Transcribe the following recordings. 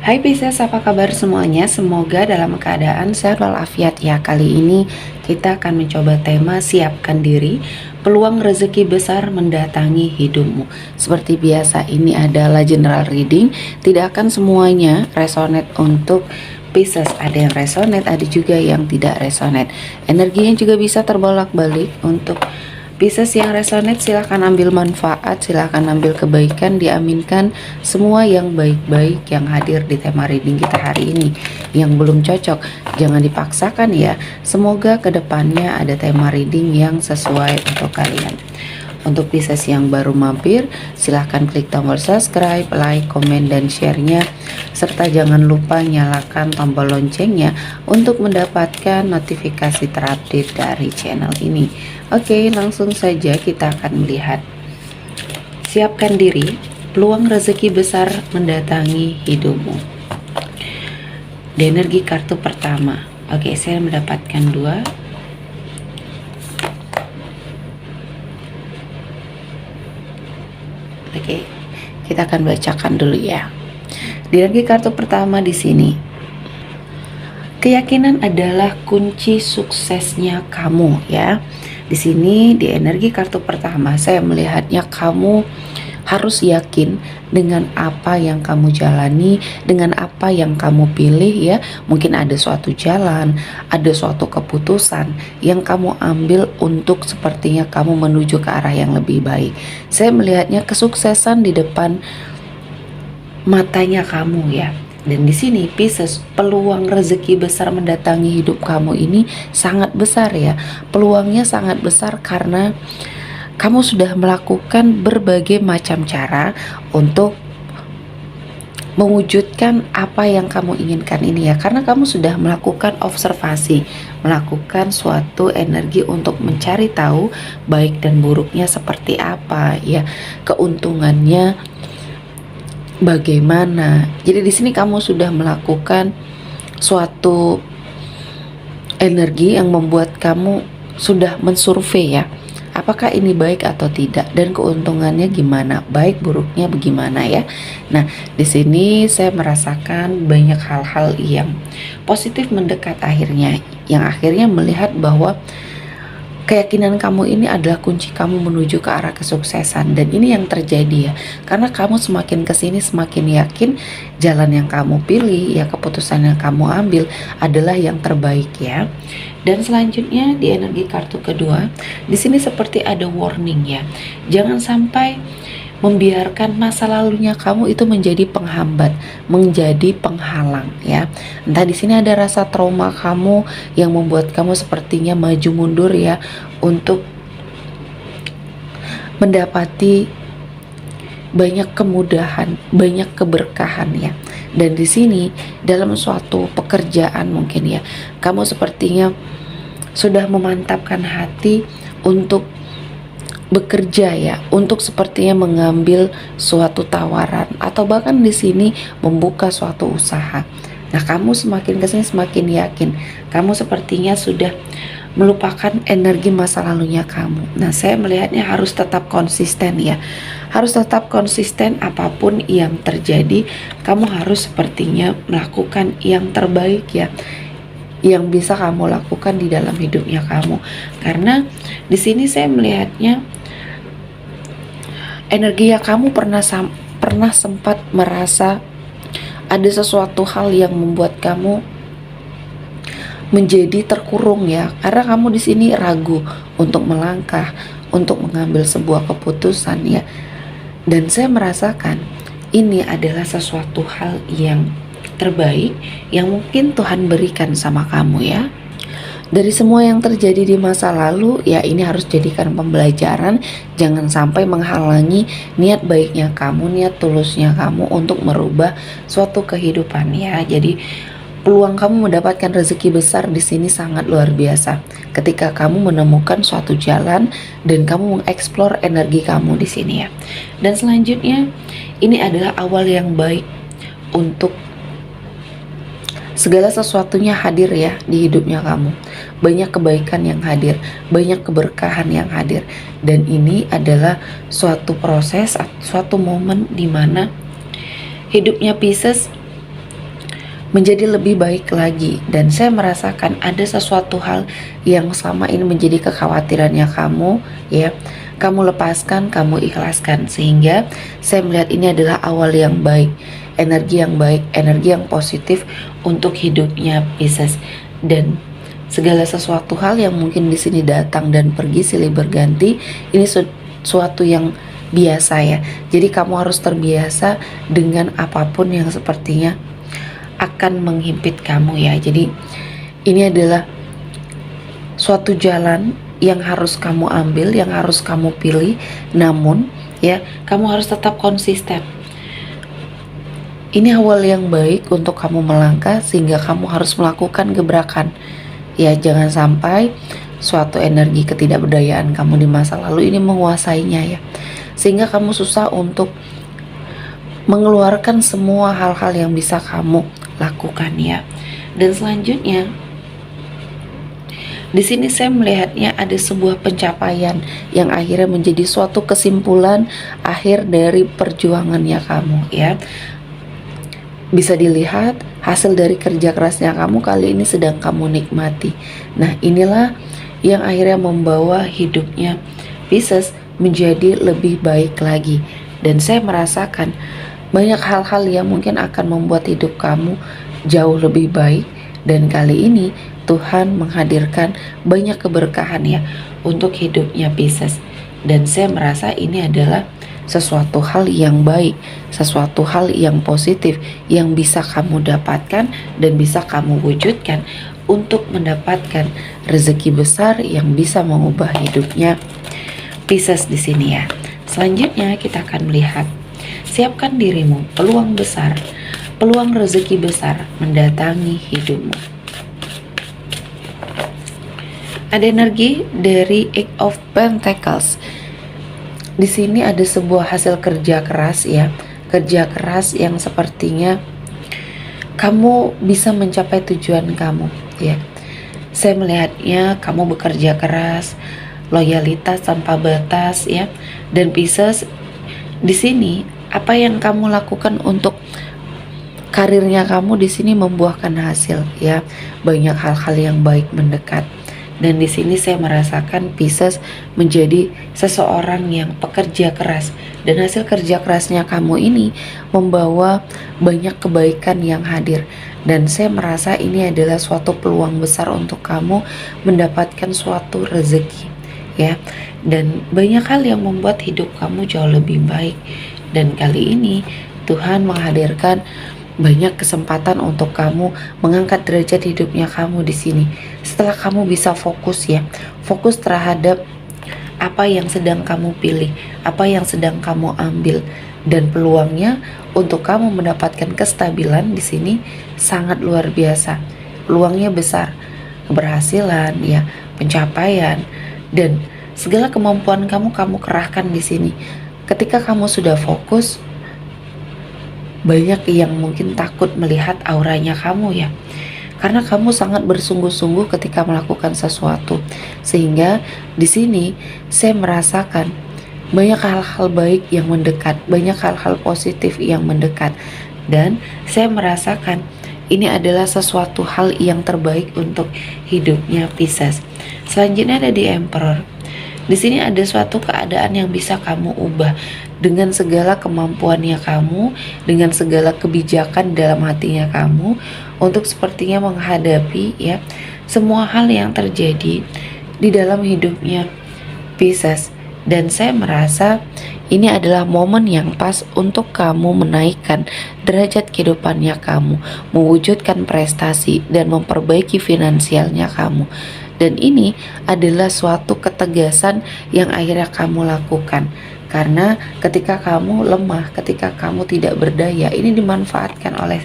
Hai Pisces, apa kabar semuanya? Semoga dalam keadaan sehat walafiat ya. Kali ini kita akan mencoba tema siapkan diri, peluang rezeki besar mendatangi hidupmu. Seperti biasa, ini adalah general reading. Tidak akan semuanya resonate untuk Pisces. Ada yang resonate, ada juga yang tidak resonate. Energinya juga bisa terbolak-balik. Untuk Pisces yang resonate, silahkan ambil manfaat, silahkan ambil kebaikan, diaminkan semua yang baik-baik yang hadir di tema reading kita hari ini. Yang belum cocok, jangan dipaksakan ya. Semoga kedepannya ada tema reading yang sesuai untuk kalian. Untuk Pisces yang baru mampir, silahkan klik tombol subscribe, like, komen, dan share-nya. Serta jangan lupa nyalakan tombol loncengnya untuk mendapatkan notifikasi terupdate dari channel ini. Oke, langsung saja kita akan melihat. Siapkan diri, peluang rezeki besar mendatangi hidupmu. Di energi kartu pertama. Oke, saya mendapatkan 2. Oke, kita akan bacakan dulu ya. Di energi kartu pertama di sini, keyakinan adalah kunci suksesnya kamu ya. Di sini di energi kartu pertama saya melihatnya kamu harus yakin dengan apa yang kamu jalani, dengan apa yang kamu pilih ya. Mungkin ada suatu jalan, ada suatu keputusan yang kamu ambil untuk sepertinya kamu menuju ke arah yang lebih baik. Saya melihatnya kesuksesan di depan matanya kamu ya. Dan di sini Pisces, peluang rezeki besar mendatangi hidup kamu ini sangat besar ya. Peluangnya sangat besar karena kamu sudah melakukan berbagai macam cara untuk mewujudkan apa yang kamu inginkan ini ya. Karena kamu sudah melakukan observasi, melakukan suatu energi untuk mencari tahu baik dan buruknya seperti apa ya, keuntungannya bagaimana. Jadi di sini kamu sudah melakukan suatu energi yang membuat kamu sudah mensurvei ya, apakah ini baik atau tidak dan keuntungannya gimana, baik buruknya bagaimana ya. Nah, di sini saya merasakan banyak hal-hal yang positif mendekat akhirnya, yang akhirnya melihat bahwa keyakinan kamu ini adalah kunci kamu menuju ke arah kesuksesan. Dan ini yang terjadi ya, karena kamu semakin kesini semakin yakin jalan yang kamu pilih ya, keputusan yang kamu ambil adalah yang terbaik ya. Dan selanjutnya di energi kartu kedua, di sini seperti ada warning ya, jangan sampai membiarkan masa lalunya kamu itu menjadi penghambat, menjadi penghalang ya. Entah di sini ada rasa trauma kamu yang membuat kamu sepertinya maju mundur ya untuk mendapati banyak kemudahan, banyak keberkahan ya. Dan di sini dalam suatu pekerjaan mungkin ya, kamu sepertinya sudah memantapkan hati untuk bekerja ya, untuk sepertinya mengambil suatu tawaran atau bahkan di sini membuka suatu usaha. Nah, kamu semakin kesini semakin yakin, kamu sepertinya sudah melupakan energi masa lalunya kamu. Nah, saya melihatnya harus tetap konsisten ya, harus tetap konsisten apapun yang terjadi. Kamu harus sepertinya melakukan yang terbaik ya, yang bisa kamu lakukan di dalam hidupnya kamu. Karena di sini saya melihatnya energi yang kamu pernah sempat merasa ada sesuatu hal yang membuat kamu menjadi terkurung ya, karena kamu di sini ragu untuk melangkah, untuk mengambil sebuah keputusan ya. Dan saya merasakan ini adalah sesuatu hal yang terbaik yang mungkin Tuhan berikan sama kamu ya. Dari semua yang terjadi di masa lalu ya, ini harus jadikan pembelajaran. Jangan sampai menghalangi niat baiknya kamu, niat tulusnya kamu untuk merubah suatu kehidupan ya. Jadi peluang kamu mendapatkan rezeki besar di sini sangat luar biasa ketika kamu menemukan suatu jalan dan kamu mengeksplor energi kamu di sini ya. Dan selanjutnya ini adalah awal yang baik untuk segala sesuatunya hadir ya di hidupnya kamu. Banyak kebaikan yang hadir, banyak keberkahan yang hadir. Dan ini adalah suatu proses, suatu momen di mana hidupnya Pisces menjadi lebih baik lagi. Dan saya merasakan ada sesuatu hal yang selama ini menjadi kekhawatirannya kamu, ya, kamu lepaskan, kamu ikhlaskan, sehingga saya melihat ini adalah awal yang baik, energi yang baik, energi yang positif untuk hidupnya Pisces. Dan segala sesuatu hal yang mungkin di sini datang dan pergi silih berganti, ini suatu yang biasa ya. Jadi kamu harus terbiasa dengan apapun yang sepertinya akan menghimpit kamu ya. Jadi ini adalah suatu jalan yang harus kamu ambil, yang harus kamu pilih. Namun ya, kamu harus tetap konsisten. Ini awal yang baik untuk kamu melangkah, sehingga kamu harus melakukan gebrakan. Ya, jangan sampai suatu energi ketidakberdayaan kamu di masa lalu ini menguasainya ya, sehingga kamu susah untuk mengeluarkan semua hal-hal yang bisa kamu lakukan ya. Dan selanjutnya di sini saya melihatnya ada sebuah pencapaian yang akhirnya menjadi suatu kesimpulan akhir dari perjuangannya kamu ya. Bisa dilihat hasil dari kerja kerasnya kamu kali ini sedang kamu nikmati. Nah, inilah yang akhirnya membawa hidupnya Pisces menjadi lebih baik lagi. Dan saya merasakan banyak hal-hal yang mungkin akan membuat hidup kamu jauh lebih baik. Dan kali ini Tuhan menghadirkan banyak keberkahan ya untuk hidupnya Pisces. Dan saya merasa ini adalah sesuatu hal yang baik, sesuatu hal yang positif yang bisa kamu dapatkan dan bisa kamu wujudkan untuk mendapatkan rezeki besar yang bisa mengubah hidupnya Pisces di sini ya. Selanjutnya kita akan melihat, siapkan dirimu, peluang besar, peluang rezeki besar mendatangi hidupmu. Ada energi dari Eight of Pentacles. Di sini ada sebuah hasil kerja keras ya, kerja keras yang sepertinya kamu bisa mencapai tujuan kamu ya. Saya melihatnya kamu bekerja keras, loyalitas tanpa batas ya. Dan Pisces, di sini apa yang kamu lakukan untuk karirnya kamu di sini membuahkan hasil ya. Banyak hal-hal yang baik mendekat. Dan di sini saya merasakan Pisces menjadi seseorang yang pekerja keras, dan hasil kerja kerasnya kamu ini membawa banyak kebaikan yang hadir. Dan saya merasa ini adalah suatu peluang besar untuk kamu mendapatkan suatu rezeki ya. Dan banyak hal yang membuat hidup kamu jauh lebih baik. Dan kali ini Tuhan menghadirkan banyak kesempatan untuk kamu mengangkat derajat hidupnya kamu di sini. Setelah kamu bisa fokus ya, fokus terhadap apa yang sedang kamu pilih, apa yang sedang kamu ambil, dan peluangnya untuk kamu mendapatkan kestabilan di sini sangat luar biasa. Peluangnya besar, keberhasilan ya, pencapaian, dan segala kemampuan kamu kerahkan di sini. Ketika kamu sudah fokus, banyak yang mungkin takut melihat auranya kamu ya, karena kamu sangat bersungguh-sungguh ketika melakukan sesuatu. Sehingga di sini saya merasakan banyak hal-hal baik yang mendekat, banyak hal-hal positif yang mendekat. Dan saya merasakan ini adalah sesuatu hal yang terbaik untuk hidupnya Pisces. Selanjutnya ada di Emperor. Di sini ada suatu keadaan yang bisa kamu ubah dengan segala kemampuannya kamu, dengan segala kebijakan dalam hatinya kamu, untuk sepertinya menghadapi ya semua hal yang terjadi di dalam hidupnya Pisces. Dan saya merasa ini adalah momen yang pas untuk kamu menaikkan derajat kehidupannya kamu, mewujudkan prestasi dan memperbaiki finansialnya kamu. Dan ini adalah suatu ketegasan yang akhirnya kamu lakukan. Karena ketika kamu lemah, ketika kamu tidak berdaya, ini dimanfaatkan oleh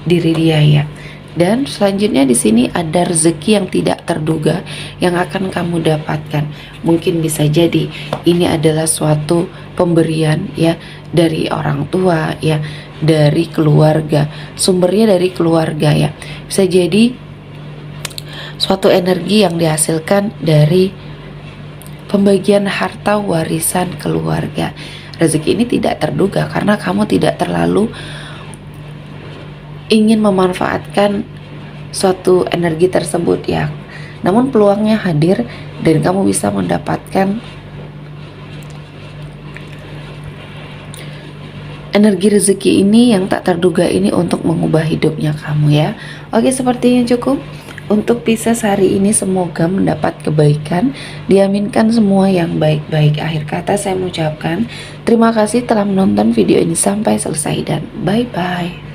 diri dia ya. Dan selanjutnya di sini ada rezeki yang tidak terduga yang akan kamu dapatkan. Mungkin bisa jadi ini adalah suatu pemberian ya dari orang tua ya, dari keluarga, sumbernya dari keluarga ya. Bisa jadi suatu energi yang dihasilkan dari pembagian harta warisan keluarga. Rezeki ini tidak terduga karena kamu tidak terlalu ingin memanfaatkan suatu energi tersebut ya. Namun peluangnya hadir dan kamu bisa mendapatkan energi rezeki ini yang tak terduga ini untuk mengubah hidupnya kamu ya. Oke, sepertinya cukup untuk Pisces hari ini. Semoga mendapat kebaikan, diaminkan semua yang baik-baik. Akhir kata saya mengucapkan terima kasih telah menonton video ini sampai selesai dan bye-bye.